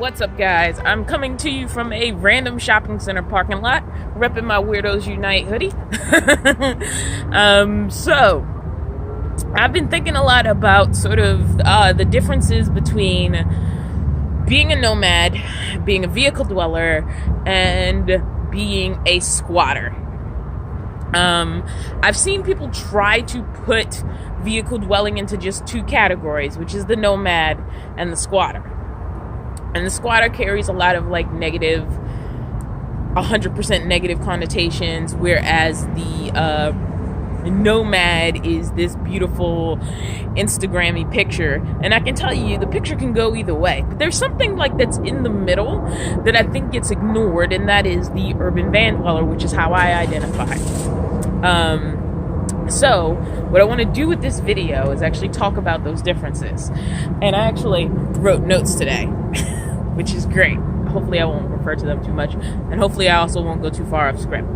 What's up, guys? I'm coming to you from a random shopping center parking lot, repping my Weirdos Unite hoodie. So I've been thinking a lot about sort of the differences between being a nomad, being a vehicle dweller, and being a squatter. I've seen people try to put vehicle dwelling into just two categories, which is the nomad and the squatter. And the squatter carries a lot of like negative, 100% negative connotations, whereas the nomad is this beautiful Instagrammy picture. And I can tell you, the picture can go either way. But there's something like that's in the middle that I think gets ignored, and that is the urban vandweller, which is how I identify. So what I want to do with this video is actually talk about those differences. And I actually wrote notes today, which is great. Hopefully I won't refer to them too much, and hopefully I also won't go too far off script.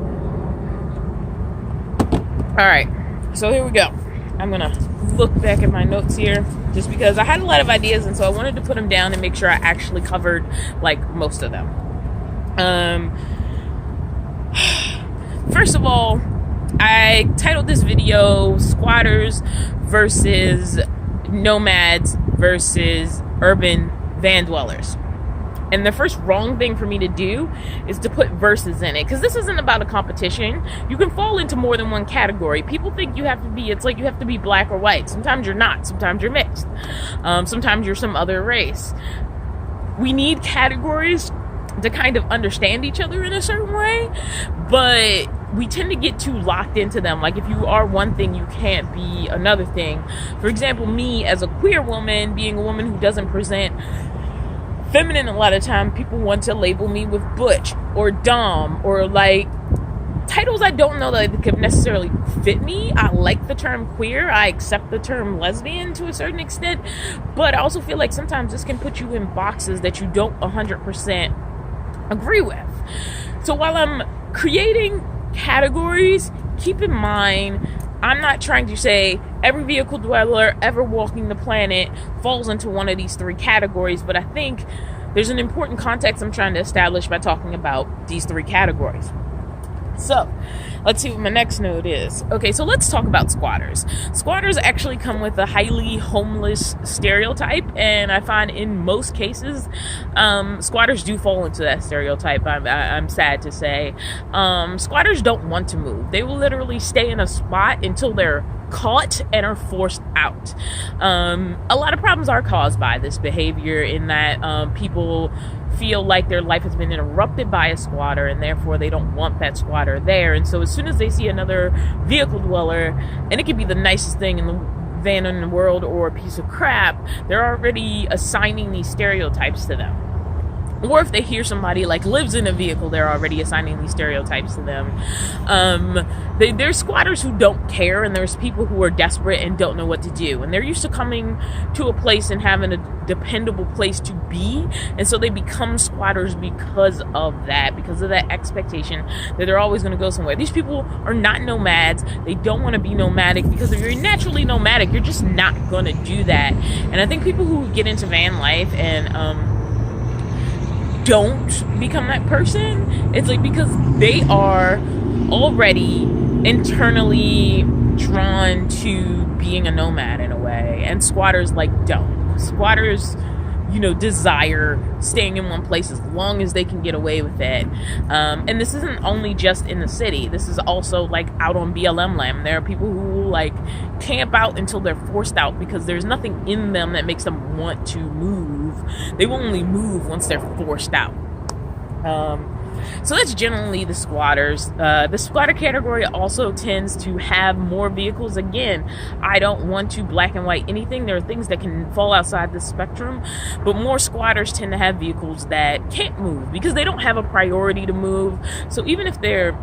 Alright, so here we go. I'm gonna look back at my notes here, just because I had a lot of ideas, and so I wanted to put them down and make sure I actually covered like most of them. First of all, I titled this video Squatters versus Nomads versus Urban Vandwellers. And the first wrong thing for me to do is to put verses in it, because this isn't about a competition. You can fall into more than one category. People think you have to be, it's like you have to be black or white. Sometimes you're not. Sometimes you're mixed. Sometimes you're some other race. We need categories to kind of understand each other in a certain way, but we tend to get too locked into them. Like, if you are one thing, you can't be another thing. For example, me as a queer woman, being a woman who doesn't present feminine, a lot of time people want to label me with butch or dom or like titles I don't know that could necessarily fit me. I like the term queer. I accept the term lesbian to a certain extent, but I also feel like sometimes this can put you in boxes that you don't 100% agree with. So while I'm creating categories, keep in mind I'm not trying to say every vehicle dweller ever walking the planet falls into one of these three categories, but I think there's an important context I'm trying to establish by talking about these three categories. So, let's see what my next note is. Okay, so let's talk about squatters. Squatters actually come with a highly homeless stereotype, and I find in most cases, squatters do fall into that stereotype, I'm sad to say. Squatters don't want to move. They will literally stay in a spot until they're caught and are forced out. A lot of problems are caused by this behavior, in that people feel like their life has been interrupted by a squatter, and therefore they don't want that squatter there. And so as soon as they see another vehicle dweller, and it could be the nicest thing in the van in the world or a piece of crap, they're already assigning these stereotypes to them. Or if they hear somebody like lives in a vehicle, they're already assigning these stereotypes to them. There's squatters who don't care, and there's people who are desperate and don't know what to do. And they're used to coming to a place and having a dependable place to be. And so they become squatters because of that expectation that they're always going to go somewhere. These people are not nomads. They don't want to be nomadic, because if you're naturally nomadic, you're just not going to do that. And I think people who get into van life and don't become that person, it's like because they are already internally drawn to being a nomad in a way, and squatters don't. Squatters, desire staying in one place as long as they can get away with it. And this isn't only just in the city. This is also like out on BLM land. There are people who like camp out until they're forced out, because there's nothing in them that makes them want to move. They will only move once they're forced out. So that's generally the squatters. The squatter category also tends to have more vehicles. Again, I don't want to black and white anything. There are things that can fall outside the spectrum, but more squatters tend to have vehicles that can't move because they don't have a priority to move. So even if they're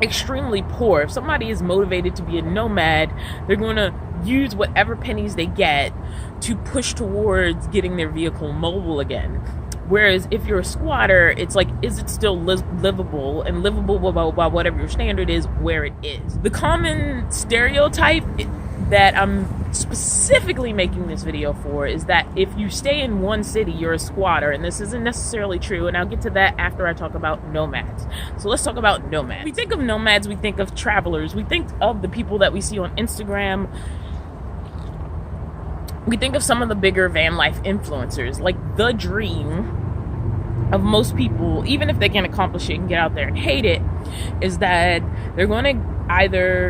extremely poor, if somebody is motivated to be a nomad, they're going to use whatever pennies they get to push towards getting their vehicle mobile again. Whereas if you're a squatter, it's like, is it still livable, and livable by whatever your standard is, where it is. The common stereotype that I'm specifically making this video for is that if you stay in one city, you're a squatter, and this isn't necessarily true, and I'll get to that after I talk about nomads. So let's talk about nomads. We think of nomads, we think of travelers, we think of the people that we see on Instagram. We think of some of the bigger van life influencers. Like, the dream of most people, even if they can't accomplish it and get out there and hate it, is that they're going to either,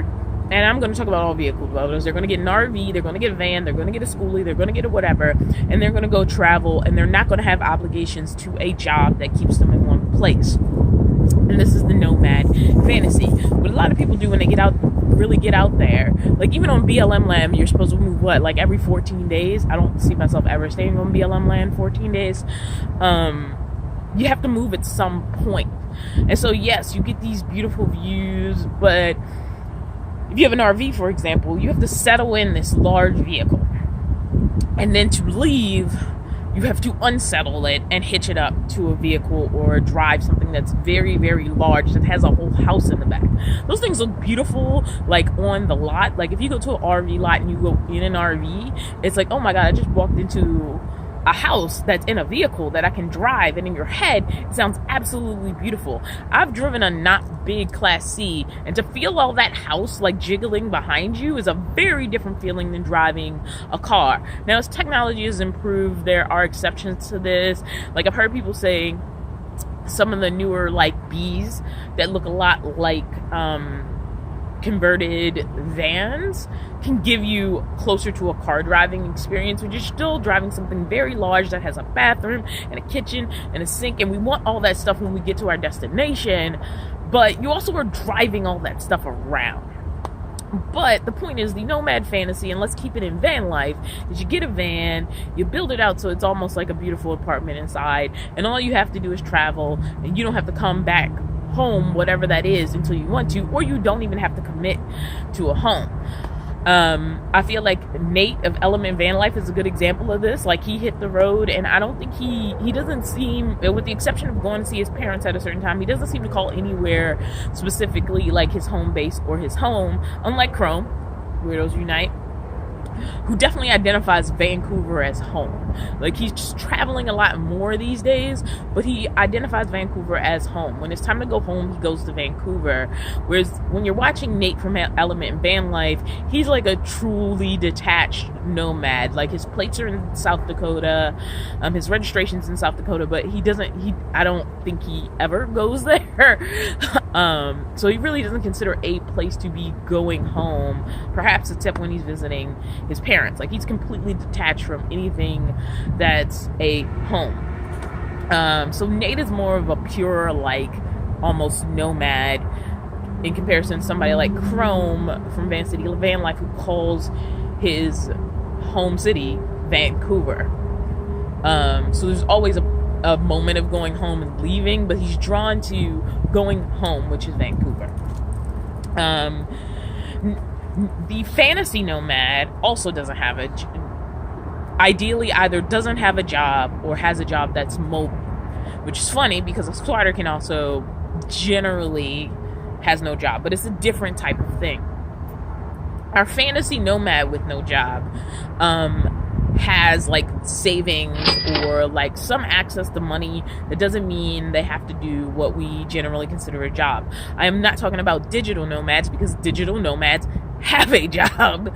and I'm going to talk about all vehicle dwellers, they're going to get an RV, they're going to get a van, they're going to get a schoolie, they're going to get a whatever, and they're going to go travel, and they're not going to have obligations to a job that keeps them in one place. And this is the nomad fantasy. What a lot of people do when they really get out there, like even on BLM land, you're supposed to move like every 14 days. I don't see myself ever staying on BLM land 14 days. You have to move at some point. And so yes, you get these beautiful views, but if you have an RV, for example, you have to settle in this large vehicle, and then to leave, you have to unsettle it and hitch it up to a vehicle or drive something that's very, very large that has a whole house in the back. Those things look beautiful, like on the lot. Like if you go to an RV lot and you go in an RV, it's like, oh my God, I just walked into a house that's in a vehicle that I can drive, and in your head it sounds absolutely beautiful. I've driven a not big Class C, and to feel all that house like jiggling behind you is a very different feeling than driving a car. Now, as technology has improved, there are exceptions to this. Like, I've heard people say some of the newer like Bs that look a lot like converted vans can give you closer to a car driving experience, but you're still driving something very large that has a bathroom and a kitchen and a sink, and we want all that stuff when we get to our destination, but you also are driving all that stuff around. But the point is, the nomad fantasy, and let's keep it in van life, is you get a van, you build it out so it's almost like a beautiful apartment inside, and all you have to do is travel, and you don't have to come back home, whatever that is, until you want to, or you don't even have to commit to a home. I feel like Nate of Element Van Life is a good example of this. Like, he hit the road, and I don't think he doesn't seem, with the exception of going to see his parents at a certain time, he doesn't seem to call anywhere specifically like his home base or his home, unlike Chrome, Weirdos Unite, who definitely identifies Vancouver as home. Like, he's just traveling a lot more these days, but he identifies Vancouver as home. When it's time to go home, he goes to Vancouver. Whereas when you're watching Nate from Element Van Life, he's like a truly detached nomad. Like, his plates are in South Dakota, his registration's in South Dakota, but I don't think he ever goes there. So he really doesn't consider a place to be going home, perhaps except when he's visiting his parents. Like, he's completely detached from anything that's a home. So Nate is more of a pure, like, almost nomad in comparison to somebody like Chrome from Van City Van Life, who calls his home city Vancouver. So there's always a moment of going home and leaving, but he's drawn to going home, which is Vancouver. The fantasy nomad also doesn't have ideally either doesn't have a job or has a job that's mobile, which is funny because a squatter can also generally has no job, but it's a different type of thing. Our fantasy nomad with no job has like savings or like some access to money. That doesn't mean they have to do what we generally consider a job. I am not talking about digital nomads, because digital nomads have a job.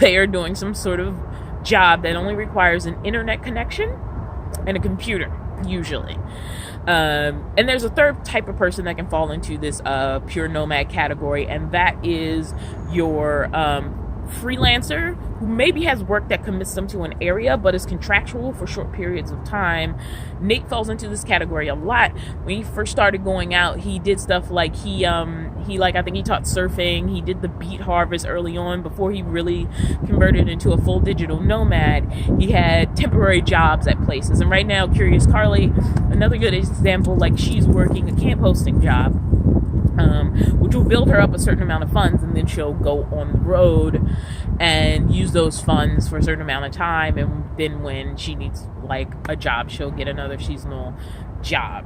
They are doing some sort of job that only requires an internet connection and a computer, usually. And there's a third type of person that can fall into this pure nomad category, and that is your freelancer who maybe has work that commits them to an area but is contractual for short periods of time. Nate falls into this category a lot. When he first started going out, he did stuff like he I think he taught surfing. He did the beet harvest early on before he really converted into a full digital nomad. He had temporary jobs at places, and right now Curious Carly, another good example, like, she's working a camp hosting job, which will build her up a certain amount of funds, and then she'll go on the road and use those funds for a certain amount of time, and then when she needs like a job, she'll get another seasonal job.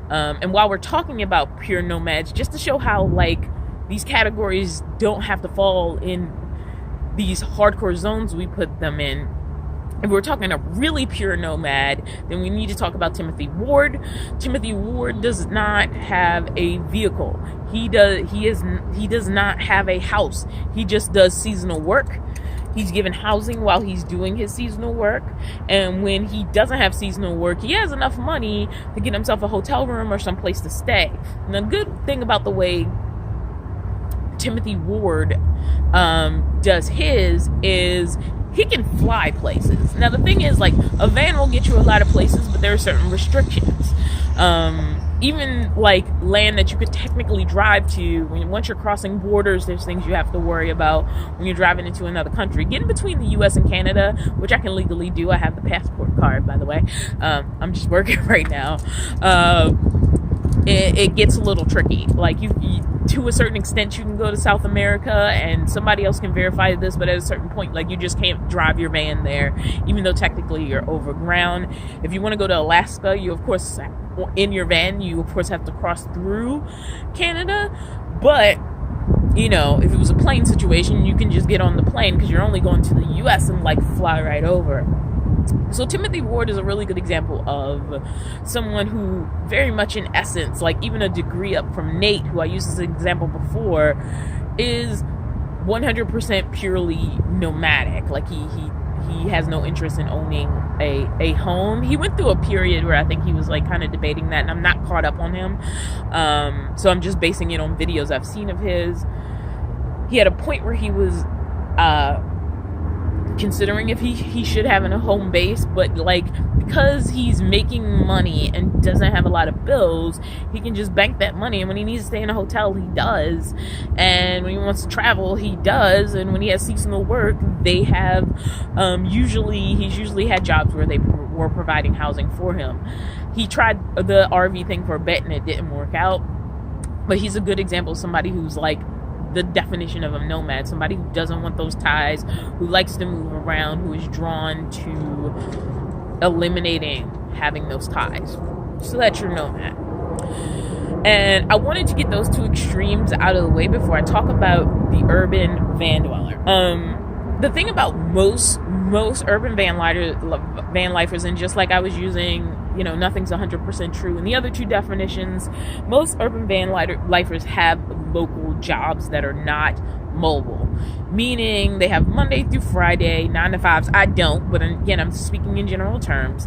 And while we're talking about pure nomads, just to show how like these categories don't have to fall in these hardcore zones we put them in. If we're talking a really pure nomad, then we need to talk about Timothy Ward. Timothy Ward does not have a vehicle. He does not have a house. He just does seasonal work. He's given housing while he's doing his seasonal work. And when he doesn't have seasonal work, he has enough money to get himself a hotel room or someplace to stay. And the good thing about the way Timothy Ward does his is he can fly places. Now the thing is, like, a van will get you a lot of places, but there are certain restrictions. Even like land that you could technically drive to, once you're crossing borders, there's things you have to worry about when you're driving into another country. Getting between the US and Canada, which I can legally do, I have the passport card, by the way. I'm just working right now. It gets a little tricky. Like, you to a certain extent, you can go to South America, and somebody else can verify this, but at a certain point, like, you just can't drive your van there, even though technically you're over ground. If you want to go to Alaska, you of course, in your van, you of course have to cross through Canada. But, you know, if it was a plane situation, you can just get on the plane because you're only going to the US and like fly right over. So Timothy Ward is a really good example of someone who very much in essence, like even a degree up from Nate, who I used as an example before, is 100% purely nomadic. Like he has no interest in owning a home. He went through a period where I think he was like kind of debating that, and I'm not caught up on him. So I'm just basing it on videos I've seen of his. He had a point where he was considering if he should have a home base, but like because he's making money and doesn't have a lot of bills, he can just bank that money, and when he needs to stay in a hotel, he does, and when he wants to travel, he does, and when he has seasonal work, they have he's usually had jobs where they were providing housing for him. He tried the RV thing for a bit and it didn't work out, but he's a good example of somebody who's like the definition of a nomad, somebody who doesn't want those ties, who likes to move around, who is drawn to eliminating having those ties. So that's your nomad. And I wanted to get those two extremes out of the way before I talk about the urban van dweller. The thing about most urban van lifers, and just like I was using, you know, nothing's 100% true in the other two definitions, most urban van lifers have local jobs that are not mobile, meaning they have Monday through Friday 9 to 5s. I don't, but again, I'm speaking in general terms.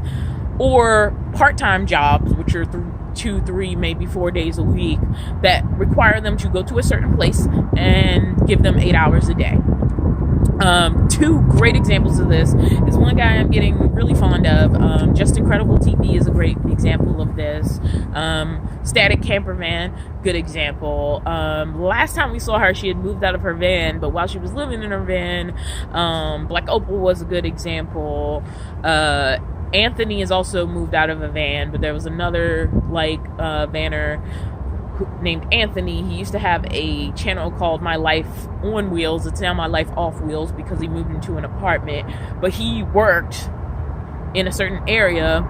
Or part-time jobs, which are 2, 3, maybe 4 days a week, that require them to go to a certain place and give them 8 hours a day. Two great examples of this is one guy I'm getting really fond of. Just Incredible TV is a great example of this. Static Campervan, good example. Last time we saw her, she had moved out of her van, but while she was living in her van, Black Opal was a good example. Anthony has also moved out of a van, but there was another vanner named Anthony. He used to have a channel called My Life on Wheels. It's now My Life Off Wheels because he moved into an apartment, but he worked in a certain area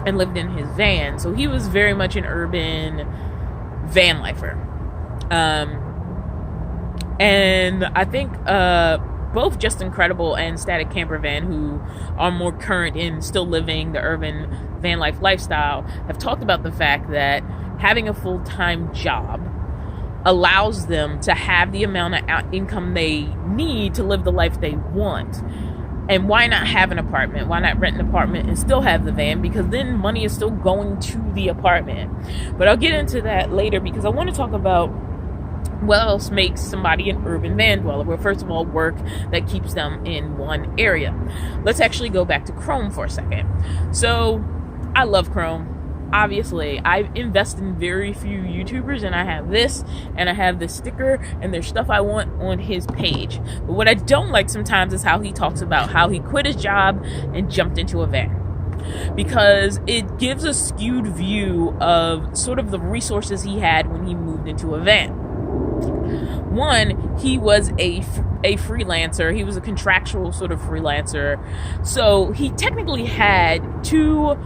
and lived in his van. So he was very much an urban van lifer. And I think both Just Incredible and Static Campervan, who are more current in still living the urban van life lifestyle, have talked about the fact that having a full-time job allows them to have the amount of income they need to live the life they want. And why not have an apartment? Why not rent an apartment and still have the van? Because then money is still going to the apartment. But I'll get into that later because I want to talk about what else makes somebody an urban van dweller. Well, first of all, work that keeps them in one area. Let's actually go back to Chrome for a second. So I love Chrome. Obviously, I invest in very few YouTubers, and I have this, and I have this sticker, and there's stuff I want on his page. But what I don't like sometimes is how he talks about how he quit his job and jumped into a van. Because it gives a skewed view of sort of the resources he had when he moved into a van. One, he was a freelancer. He was a contractual sort of freelancer. So he technically had two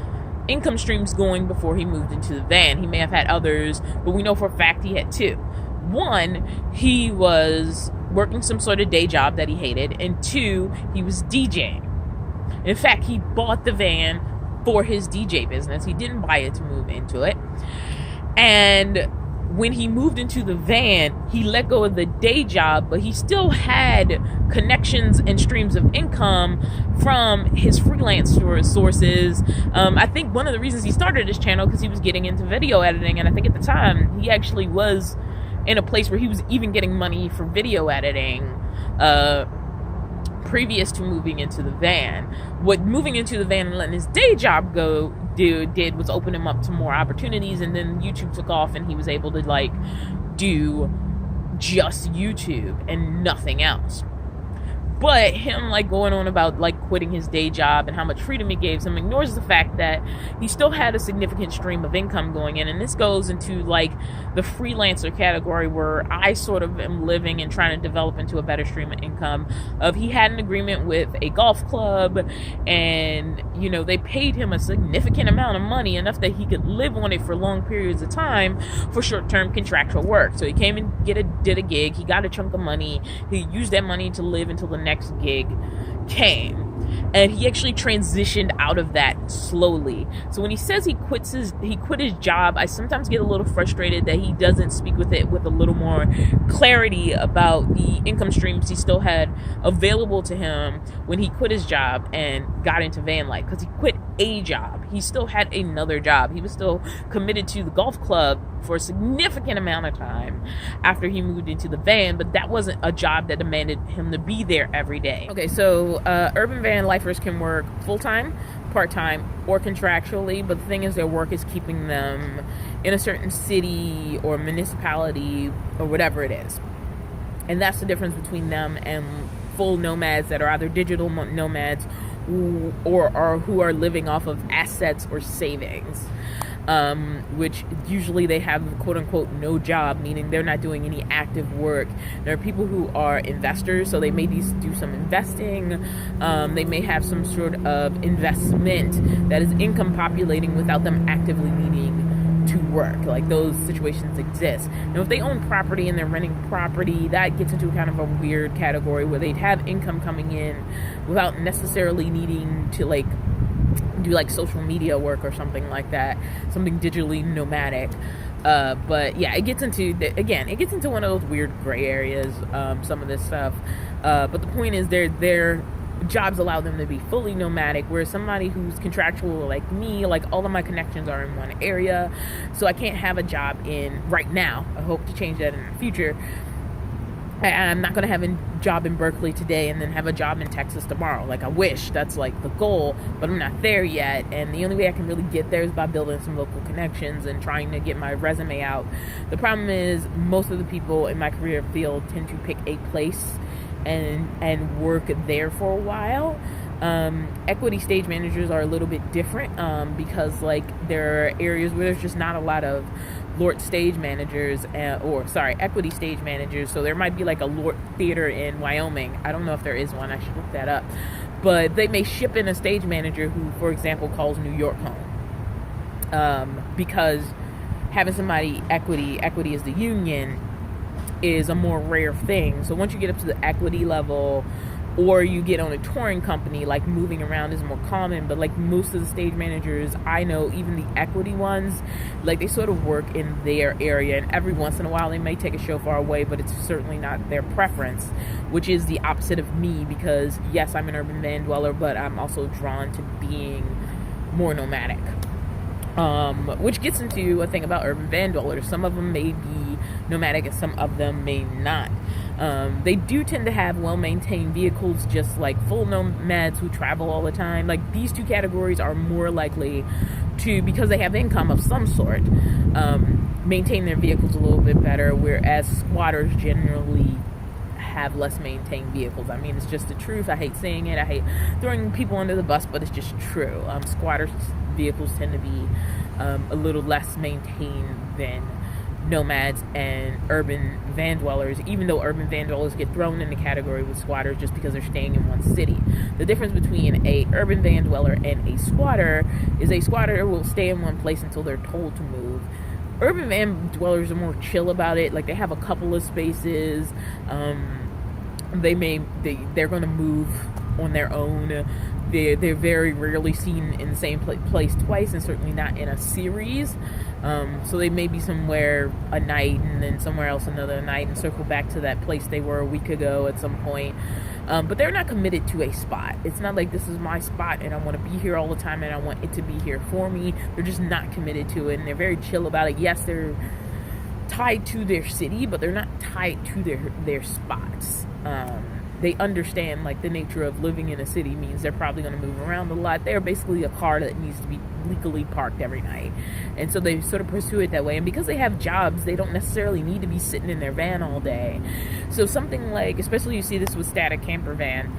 income streams going before he moved into the van. He may have had others, but we know for a fact he had two. One, he was working some sort of day job that he hated, and 2, he was DJing. In fact, he bought the van for his DJ business. He didn't buy it to move into it. And when he moved into the van, he let go of the day job, but he still had connections and streams of income from his freelance sources. I think one of the reasons he started his channel because he was getting into video editing, and I think at the time he actually was in a place where he was even getting money for video editing previous to moving into the van. What moving into the van and letting his day job go did was open him up to more opportunities, and then YouTube took off and he was able to like do just YouTube and nothing else. But him like going on about like quitting his day job and how much freedom he gave him ignores the fact that he still had a significant stream of income going in. And this goes into like the freelancer category where I sort of am living and trying to develop into a better stream of income. He had an agreement with a golf club, and you know, they paid him a significant amount of money, enough that he could live on it for long periods of time for short-term contractual work. So he came and did a gig, he got a chunk of money, he used that money to live until the next gig came, and he actually transitioned out of that slowly. So when he says he quit his job, I sometimes get a little frustrated that he doesn't speak with it with a little more clarity about the income streams he still had available to him when he quit his job and got into van life. Because he quit a job, he still had another job, he was still committed to the golf club for a significant amount of time after he moved into the van, but that wasn't a job that demanded him to be there every day. Okay, so urban van lifers can work full-time, part-time, or contractually, but the thing is their work is keeping them in a certain city or municipality or whatever it is. And that's the difference between them and full nomads that are either digital nomads or who are living off of assets or savings. Which usually they have quote unquote no job, meaning they're not doing any active work. There are people who are investors, so they may do some investing. They may have some sort of investment that is income populating without them actively needing to work. Like, those situations exist. Now, if they own property and they're renting property, that gets into kind of a weird category where they'd have income coming in without necessarily needing to like do like social media work or something like that, something digitally nomadic. But yeah, it gets into one of those weird gray areas, some of this stuff. But the point is their jobs allow them to be fully nomadic, whereas somebody who's contractual like me, like all of my connections are in one area, so I can't have a job right now. I hope to change that in the future. I'm not going to have a job in Berkeley today and then have a job in Texas tomorrow. Like, I wish that's like the goal, but I'm not there yet. And the only way I can really get there is by building some local connections and trying to get my resume out. The problem is most of the people in my career field tend to pick a place and work there for a while. Equity stage managers are a little bit different because like there are areas where there's just not a lot of LORT stage managers, equity stage managers. So there might be like a LORT theater in Wyoming. I don't know if there is one. I should look that up. But they may ship in a stage manager who, for example, calls New York home. Because having somebody equity is the union, is a more rare thing. So once you get up to the equity level, or you get on a touring company, like moving around is more common. But like most of the stage managers I know, even the equity ones, like they sort of work in their area, and every once in a while they may take a show far away, but it's certainly not their preference, which is the opposite of me, because yes, I'm an urban van dweller, but I'm also drawn to being more nomadic. Which gets into a thing about urban van dwellers. Some of them may be nomadic and some of them may not. They do tend to have well-maintained vehicles, just like full nomads who travel all the time. Like, these two categories are more likely to, because they have income of some sort, maintain their vehicles a little bit better, whereas squatters generally have less maintained vehicles. I mean, it's just the truth. I hate saying it. I hate throwing people under the bus, but it's just true. Squatters' vehicles tend to be a little less maintained than nomads and urban van dwellers, even though urban van dwellers get thrown in the category with squatters just because they're staying in one city. The difference between a urban van dweller and a squatter is a squatter will stay in one place until they're told to move. Urban van dwellers are more chill about it. Like, they have a couple of spaces, they're going to move on their own. They're very rarely seen in the same place twice, and certainly not in a series. So they may be somewhere a night and then somewhere else another night and circle back to that place they were a week ago at some point. But they're not committed to a spot. It's not like this is my spot and I want to be here all the time and I want it to be here for me. They're just not committed to it, and they're very chill about it. Yes, they're tied to their city, but they're not tied to their spots. They understand, like, the nature of living in a city means they're probably going to move around a lot. They're basically a car that needs to be legally parked every night. And so they sort of pursue it that way. And because they have jobs, they don't necessarily need to be sitting in their van all day. So something like, especially you see this with Static Campervan.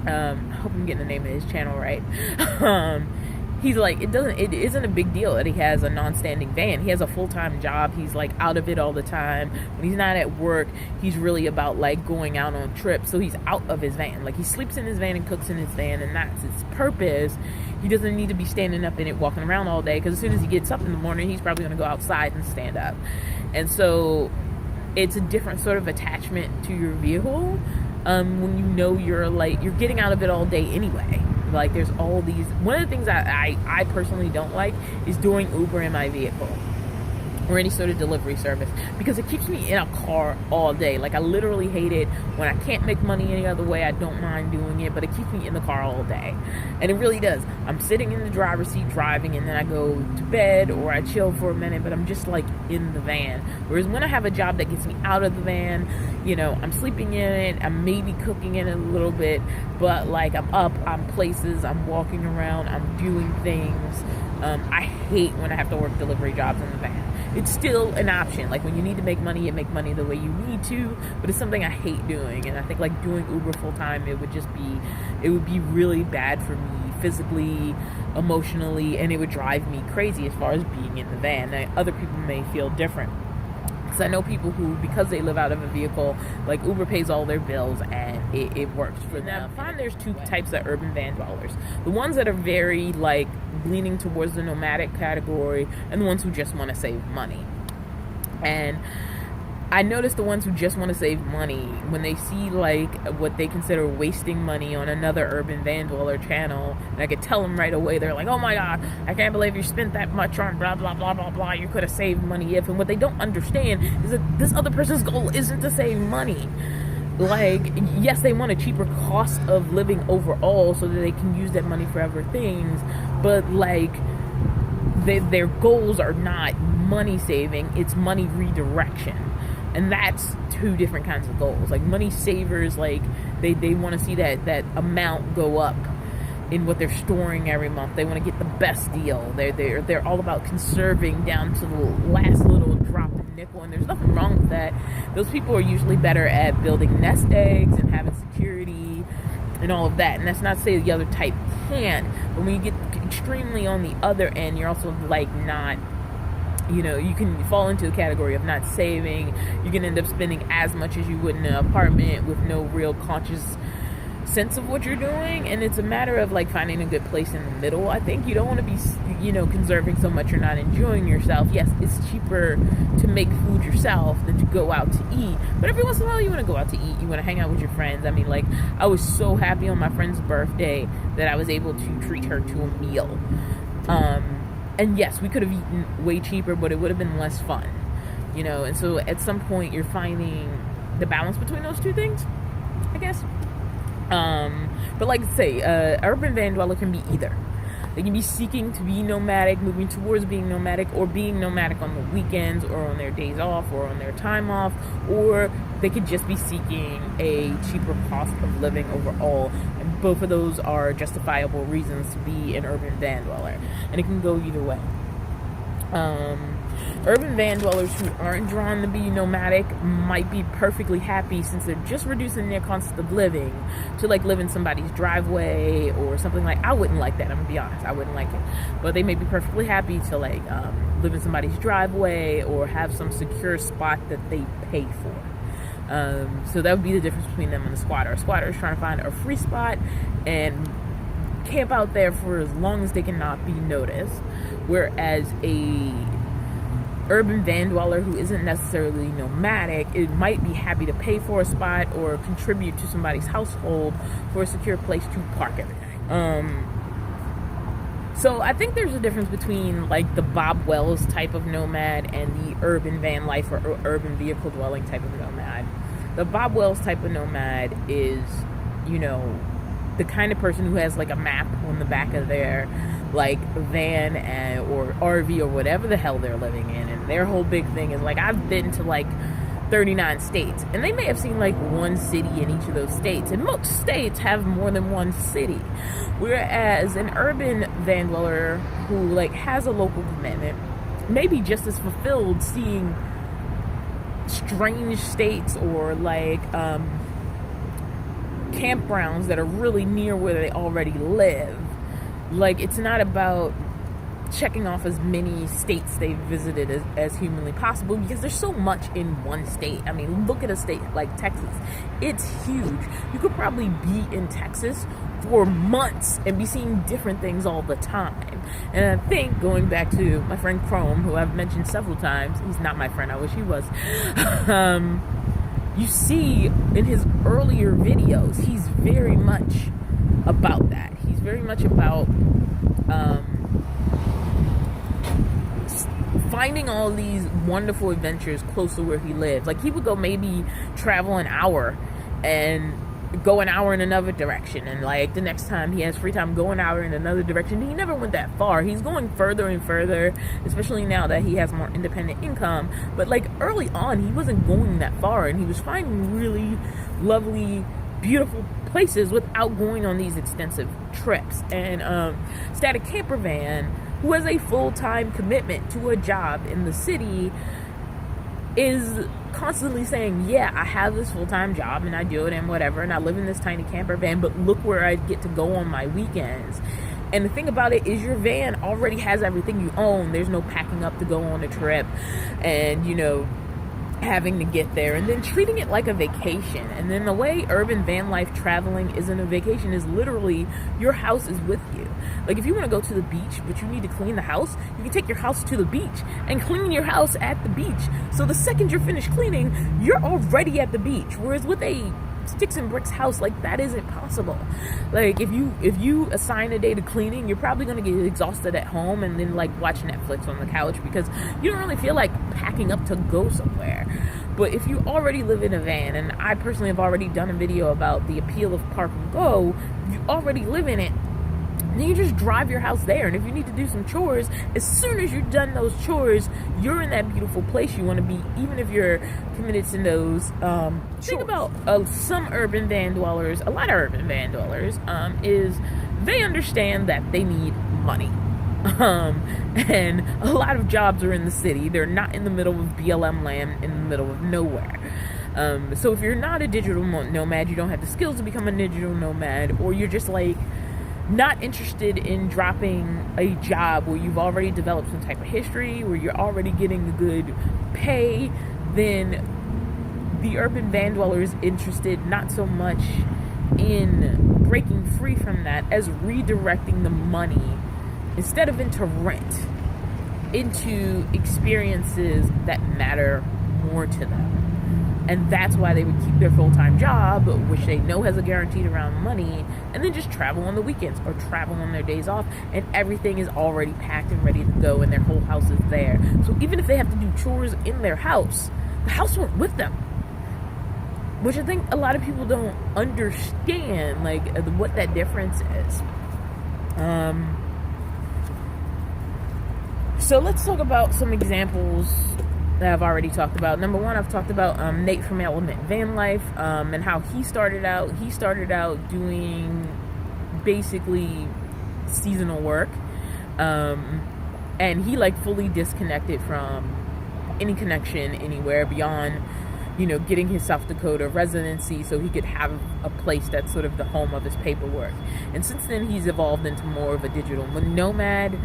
I hope I'm getting the name of his channel right. He's like, it isn't a big deal that he has a non-standing van. He has a full-time job. He's like out of it all the time. When he's not at work, he's really about like going out on trips. So he's out of his van. Like, he sleeps in his van and cooks in his van, and that's its purpose. He doesn't need to be standing up in it, walking around all day, because as soon as he gets up in the morning, he's probably going to go outside and stand up. And so it's a different sort of attachment to your vehicle when you know you're getting out of it all day anyway. Like, there's all these... One of the things I personally don't like is doing Uber in my vehicle or any sort of delivery service, because it keeps me in a car all day. Like, I literally hate it when I can't make money any other way. I don't mind doing it, but it keeps me in the car all day. And it really does. I'm sitting in the driver's seat driving, and then I go to bed or I chill for a minute, but I'm just like in the van. Whereas when I have a job that gets me out of the van, you know, I'm sleeping in it, I'm maybe cooking in it a little bit, but like, I'm up, I'm places, I'm walking around, I'm doing things. I hate when I have to work delivery jobs in the van. It's still an option. Like, when you need to make money, you make money the way you need to, but it's something I hate doing. And I think, like, doing Uber full time, it would be really bad for me physically, emotionally, and it would drive me crazy as far as being in the van. Now, other people may feel different. I know people who, because they live out of a vehicle, like, Uber pays all their bills and it works for them. I find there's two types of urban van dwellers. The ones that are very, like, leaning towards the nomadic category, and the ones who just want to save money. And I notice the ones who just want to save money, when they see, like, what they consider wasting money on another urban van dweller channel, and I could tell them right away, they're like, oh my god, I can't believe you spent that much on blah blah blah blah blah, you could have saved money if. And what they don't understand is that this other person's goal isn't to save money. Like, yes, they want a cheaper cost of living overall so that they can use that money for other things, but, like, their goals are not money saving, it's money redirection. And that's two different kinds of goals. Like, money savers, like, they want to see that amount go up in what they're storing every month. They want to get the best deal. They're all about conserving down to the last little drop of nickel, and there's nothing wrong with that. Those people are usually better at building nest eggs and having security and all of that. And that's not to say the other type can't, but when you get extremely on the other end, you're also, like, not... You know, you can fall into the category of not saving. You can end up spending as much as you would in an apartment with no real conscious sense of what you're doing. And it's a matter of, like, finding a good place in the middle. I think you don't want to be, you know, conserving so much you're not enjoying yourself. Yes, it's cheaper to make food yourself than to go out to eat. But every once in a while, you want to go out to eat. You want to hang out with your friends. I mean, like, I was so happy on my friend's birthday that I was able to treat her to a meal. And yes, we could have eaten way cheaper, but it would have been less fun, you know. And so at some point, you're finding the balance between those two things, I guess. But like I say, urban van dweller can be either. They can be seeking to be nomadic, moving towards being nomadic, or being nomadic on the weekends, or on their days off, or on their time off, or they could just be seeking a cheaper cost of living overall. And both of those are justifiable reasons to be an urban van dweller, and it can go either way. Urban van dwellers who aren't drawn to be nomadic might be perfectly happy, since they're just reducing their cost of living, to, like, live in somebody's driveway or something. Like, I wouldn't like that, I'm gonna be honest, I wouldn't like it. But they may be perfectly happy to, like, live in somebody's driveway or have some secure spot that they pay for. So that would be the difference between them and the squatter. A squatter is trying to find a free spot and camp out there for as long as they cannot be noticed, whereas a urban van dweller who isn't necessarily nomadic, it might be happy to pay for a spot or contribute to somebody's household for a secure place to park every day. So I think there's a difference between like the Bob Wells type of nomad and the urban van life or urban vehicle dwelling type of nomad. The Bob Wells type of nomad is, you know, the kind of person who has like a map on the back of their like van or RV or whatever the hell they're living in, and their whole big thing is like, I've been to like 39 states, and they may have seen like one city in each of those states, and most states have more than one city, whereas an urban van dweller who like has a local commitment may be just as fulfilled seeing strange states or like campgrounds that are really near where they already live. Like, it's not about checking off as many states they've visited as humanly possible, because there's so much in one state. I mean, look at a state like Texas. It's huge. You could probably be in Texas for months and be seeing different things all the time. And I think, going back to my friend Chrome, who I've mentioned several times, he's not my friend, I wish he was, you see in his earlier videos, he's very much about that. He's very much about finding all these wonderful adventures close to where he lives. Like, he would go maybe travel an hour and go an hour in another direction, and like the next time he has free time, go an hour in another direction. He never went that far. He's going further and further, especially now that he has more independent income. But like early on, he wasn't going that far, and he was finding really lovely, beautiful places without going on these extensive trips. And Static Campervan, who has a full-time commitment to a job in the city, is constantly saying, yeah, I have this full-time job and I do it and whatever, and I live in this tiny camper van, but look where I get to go on my weekends. And the thing about it is, your van already has everything you own. There's no packing up to go on a trip and, you know, having to get there and then treating it like a vacation. And then the way urban van life traveling isn't a vacation is literally your house is with you. Like, if you want to go to the beach but you need to clean the house, you can take your house to the beach and clean your house at the beach. So the second you're finished cleaning, you're already at the beach. Whereas with a sticks and bricks house, like, that isn't possible. Like, if you assign a day to cleaning, you're probably going to get exhausted at home and then like watch Netflix on the couch because you don't really feel like packing up to go somewhere. But if you already live in a van, and I personally have already done a video about the appeal of park and go, you already live in it, then you just drive your house there. And if you need to do some chores, as soon as you've done those chores, you're in that beautiful place you want to be, even if you're committed to those Think about some urban van dwellers, a lot of urban van dwellers, is they understand that they need money. And a lot of jobs are in the city. They're not in the middle of BLM land, in the middle of nowhere. So if you're not a digital nomad, you don't have the skills to become a digital nomad, or you're just like not interested in dropping a job where you've already developed some type of history, where you're already getting a good pay, then the urban van dweller is interested not so much in breaking free from that as redirecting the money, instead of into rent, into experiences that matter more to them. And that's why they would keep their full-time job, which they know has a guaranteed amount of money, and then just travel on the weekends or travel on their days off, and everything is already packed and ready to go, and their whole house is there. So even if they have to do chores in their house, the house went with them, which I think a lot of people don't understand, like, what that difference is. So let's talk about some examples that I've already talked about. Number one, I've talked about Nate from Element Van Life, and how he started out. He started out doing basically seasonal work, and he like fully disconnected from any connection anywhere beyond, you know, getting his South Dakota residency so he could have a place that's sort of the home of his paperwork. And since then, he's evolved into more of a digital nomad,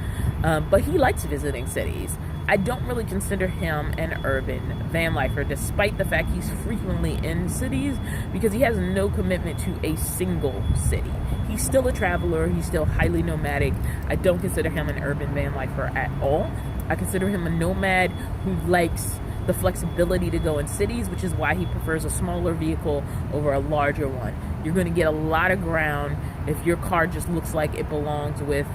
but he likes visiting cities. I don't really consider him an urban van lifer, despite the fact he's frequently in cities, because he has no commitment to a single city. He's still a traveler. He's still highly nomadic. I don't consider him an urban van lifer at all. I consider him a nomad who likes the flexibility to go in cities, which is why he prefers a smaller vehicle over a larger one. You're going to get a lot of ground if your car just looks like it belongs with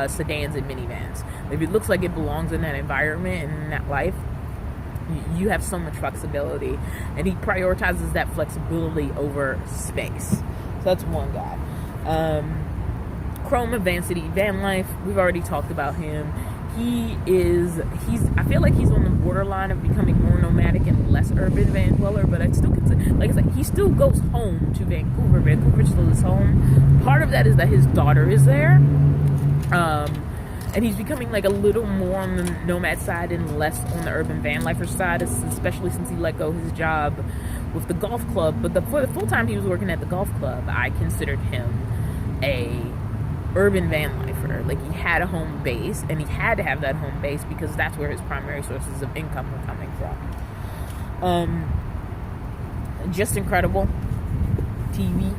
sedans and minivans. If it looks like it belongs in that environment and in that life, you have so much flexibility, and he prioritizes that flexibility over space. So that's one guy. Chrome of Vanlife, we've already talked about him. I feel like he's on the borderline of becoming more nomadic and less urban van dweller, but I still consider, like I said, he still goes home to Vancouver. Vancouver still is home. Part of that is that his daughter is there. And he's becoming like a little more on the nomad side and less on the urban van lifer side, especially since he let go his job with the golf club. But for the full time he was working at the golf club, I considered him a urban van lifer. Like, he had a home base, and he had to have that home base because that's where his primary sources of income were coming from. Just incredible TV.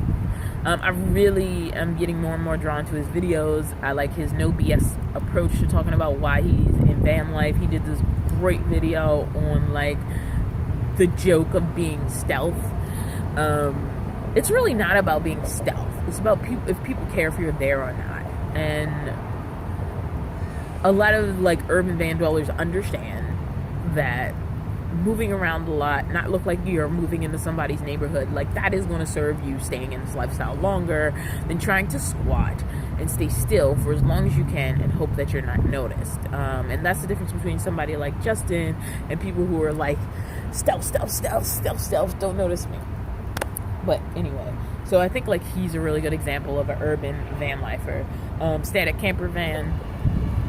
I really am getting more and more drawn to his videos. I like his no BS approach to talking about why he's in van life. He did this great video on like the joke of being stealth. It's really not about being stealth. It's about if people care if you're there or not. And a lot of like urban van dwellers understand that moving around a lot, not look like you're moving into somebody's neighborhood, like that is going to serve you staying in this lifestyle longer than trying to squat and stay still for as long as you can and hope that you're not noticed. And that's the difference between somebody like Justin and people who are like stealth, don't notice me. But anyway, so I think like he's a really good example of an urban van lifer. Stayed at Campervan,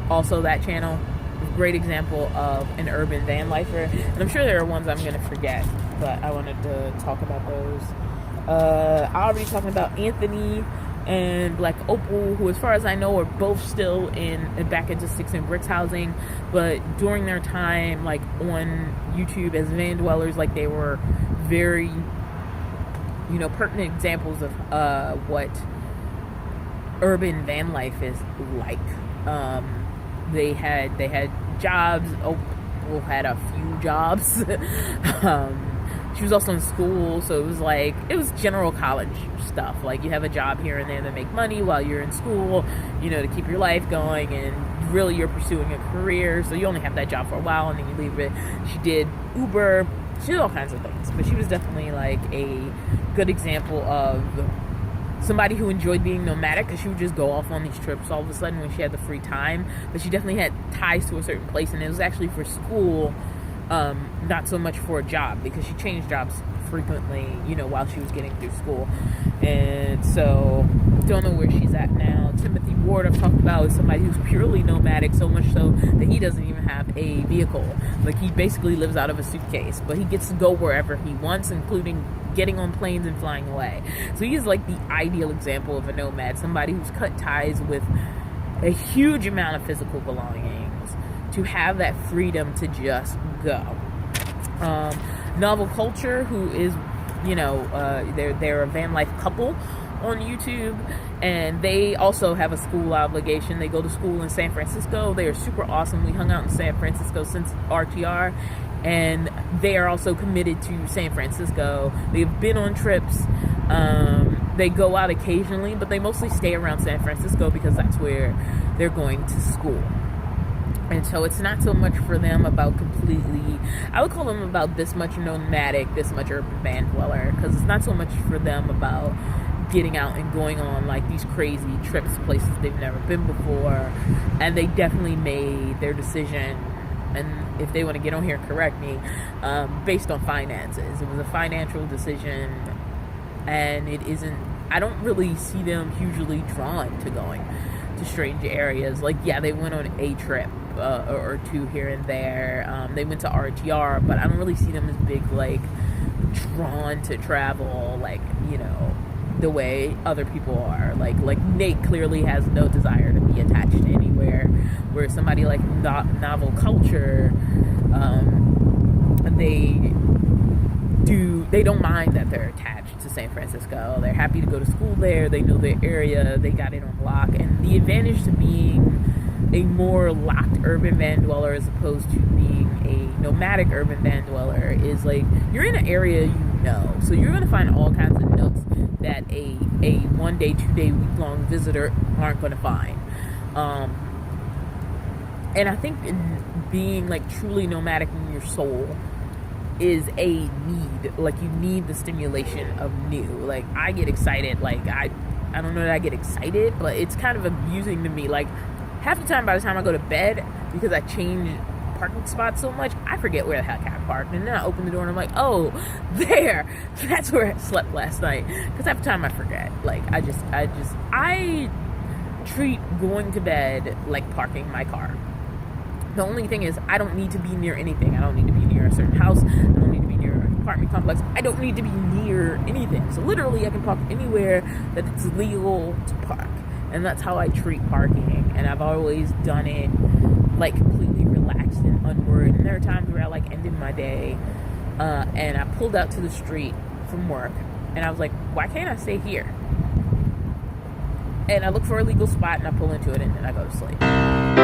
also that channel. Great example of an urban van lifer, and I'm sure there are ones I'm going to forget, but I wanted to talk about those. I already talking about Anthony and Black Opal, who as far as I know are both still back into sticks and bricks housing, but during their time like on YouTube as van dwellers, like they were very, you know, pertinent examples of what urban van life is like. They had jobs. Opal had a few jobs. She was also in school, so it was general college stuff. Like, you have a job here and there to make money while you're in school, you know, to keep your life going, and really you're pursuing a career, so you only have that job for a while and then you leave it. She did Uber, she did all kinds of things, but she was definitely like a good example of somebody who enjoyed being nomadic, because she would just go off on these trips all of a sudden when she had the free time. But she definitely had ties to a certain place, and it was actually for school, not so much for a job, because she changed jobs frequently, you know, while she was getting through school. And so don't know where she's at now. Timothy Ward, I've talked about, is somebody who's purely nomadic, so much so that he doesn't even have a vehicle. Like, he basically lives out of a suitcase, but he gets to go wherever he wants, including getting on planes and flying away. So he's like the ideal example of a nomad, somebody who's cut ties with a huge amount of physical belongings to have that freedom to just go. Novel Culture, who is, you know, they're a van life couple on YouTube, and they also have a school obligation. They go to school in San Francisco. They are super awesome. We hung out in San Francisco since RTR, and they are also committed to San Francisco. They've been on trips. They go out occasionally, but they mostly stay around San Francisco because that's where they're going to school. And so it's not so much for them about completely, I would call them about this much nomadic, this much urban van dweller, because it's not so much for them about getting out and going on like these crazy trips, places they've never been before. And they definitely made their decision, and if they want to get on here, correct me, based on finances. It was a financial decision, and it isn't, I don't really see them hugely drawn to going to strange areas. Like, yeah, they went on a trip or two here and there. They went to RTR, but I don't really see them as big, like, drawn to travel, like, you know, the way other people are. Like Nate clearly has no desire to be attached to anywhere, where somebody like Novel Culture, they don't mind that they're attached to San Francisco. They're happy to go to school there. They know their area. They got it on lock. And the advantage to being a more locked urban van dweller as opposed to being a nomadic urban van dweller is like you're in an area you know, so you're going to find all kinds of nooks that a 1 day, 2 day, week long visitor aren't going to find. And I think being like truly nomadic in your soul is a need. Like you need the stimulation of new. Like I get excited. Like I don't know that I get excited, but it's kind of amusing to me. Like half the time, by the time I go to bed, because I change parking spots so much, I forget where the heck I parked, and then I open the door and I'm like, oh, there, that's where I slept last night. Because half the time I forget. Like I treat going to bed like parking my car. The only thing is, I don't need to be near anything. I don't need to be near a certain house. I don't need to be near an apartment complex. I don't need to be near anything. So literally, I can park anywhere that it's legal to park. And that's how I treat parking. And I've always done it like completely relaxed and unworried. And there are times where I like ended my day and I pulled out to the street from work. And I was like, why can't I stay here? And I look for a legal spot and I pull into it and then I go to sleep.